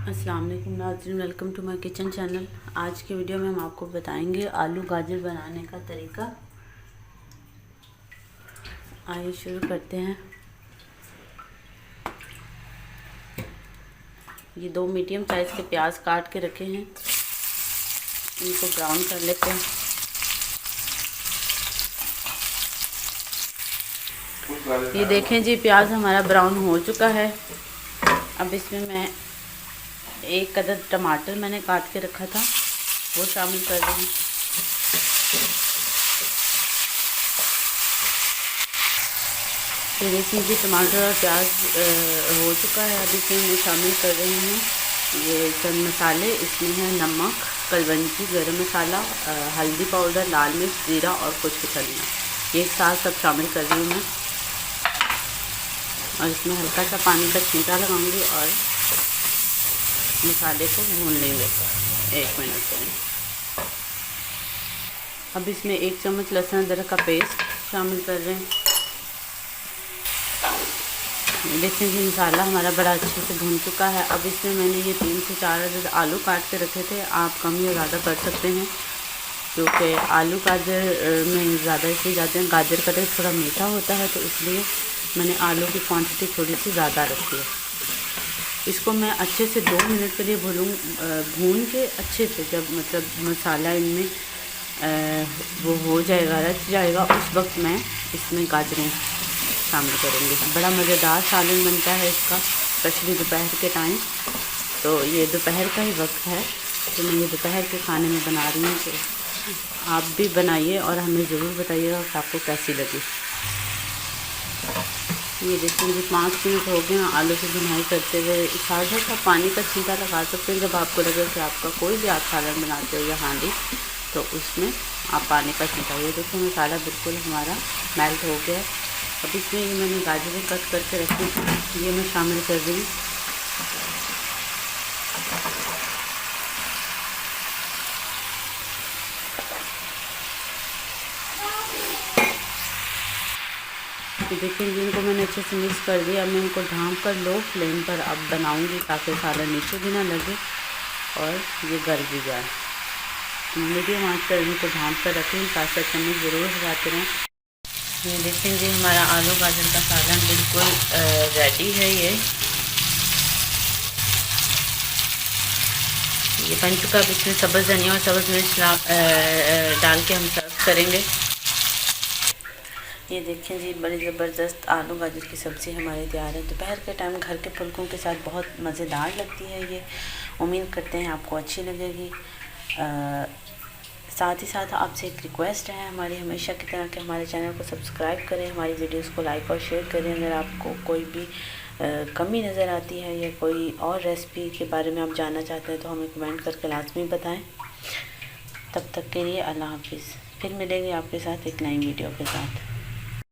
अस्सलाम वालेकुम नाज़रीन, welcome to my kitchen channel. आज के वीडियो में हम आपको बताएंगे आलू गाजर बनाने का तरीका। आइए शुरू करते हैं। ये 2 मीडियम साइज़ के प्याज काट के रखे हैं, इनको ब्राउन कर लेते हैं। ये देखें जी, प्याज हमारा ब्राउन हो चुका है। अब इसमें मैं एक अदद टमाटर मैंने काट के रखा था, वो शामिल कर रही हूँ। ये देखिए जी, टमाटर और प्याज हो चुका है। अब इसमें मैं शामिल कर रही हूँ ये चंद मसाले। इसमें है नमक, कलवंजी, गरम मसाला, हल्दी पाउडर, लाल मिर्च, ज़ीरा और कुछ धनिया। ये एक साथ सब शामिल कर रही हूँ मैं। और इसमें हल्का सा पानी का छींटा लगाऊंगी और मसाले को भून लेंगे 1 मिनट के लिए। अब इसमें 1 चम्मच लहसुन अदरक का पेस्ट शामिल कर रहे हैं। देखिए जी, मसाला हमारा बड़ा अच्छे से भून चुका है। अब इसमें मैंने ये 3 से 4 अदद आलू काट के रखे थे। आप कम या ज़्यादा कर सकते हैं, क्योंकि आलू गाजर में ज़्यादा इसलिए जाते हैं, गाजर का टेस्ट थोड़ा मीठा होता है, तो इसलिए मैंने आलू की क्वांटिटी थोड़ी सी ज़्यादा रखी है। इसको मैं अच्छे से 2 मिनट के लिए भून के अच्छे से, जब मतलब मसाला इनमें वो हो जाएगा, रच जाएगा, उस वक्त मैं इसमें गाजरें शामिल करूँगी। बड़ा मज़ेदार सालन बनता है इसका, स्पेशली दोपहर के टाइम। तो ये दोपहर का ही वक्त है, तो मैं ये दोपहर के खाने में बना रही हूँ। तो आप भी बनाइए और हमें ज़रूर बताइएगा कि आपको कैसी लगी। ये देखिए मुझे 5 मिनट हो गए आलू की बुनाई करते हुए। साझा सा पानी का छींटा लगा सकते हैं जब आपको लगे कि आपका कोई भी आप सालन बनाते हो या हांडी, तो उसमें आप पानी का छींटा। ये देखो मसाला बिल्कुल हमारा मेल्ट हो गया। अब इसमें ये मैंने गाजरें कट करके रखी थी, ये मैं शामिल कर रही हूँ। देखिए इनको मैंने अच्छे से मिक्स कर दिया। मैं इनको ढाँप कर लो फ्लेम पर अब बनाऊंगी, ताकि सालन नीचे भी ना लगे और ये गल भी जाए। मीडियम आंच पर इनको ढाँप कर रखें, 5-7 चम्मच ज़रूर हिलाते रहें। ये देखें जी, हमारा आलू गाजर का सालन बिल्कुल रेडी है। ये बन चुका। अब इसमें सब्ज़ धनिया और सब्ज़ मिर्च डाल के हम सर्व करेंगे। ये देखें जी, बड़ी ज़बरदस्त आलू गाजर की सब्ज़ी हमारी तैयार है। दोपहर के टाइम घर के फुल्कों के साथ बहुत मज़ेदार लगती है ये। उम्मीद करते हैं आपको अच्छी लगेगी। साथ ही साथ आपसे एक रिक्वेस्ट है हमारी, हमेशा की तरह कि हमारे चैनल को सब्सक्राइब करें, हमारी वीडियोस को लाइक और शेयर करें। अगर आपको कोई भी कमी नज़र आती है या कोई और रेसिपी के बारे में आप जानना चाहते हैं, तो हमें कमेंट करके लाजमी बताएं। तब तक के लिए अल्लाह हाफिज़। फिर मिलेंगे आपके साथ एक नई वीडियो के साथ।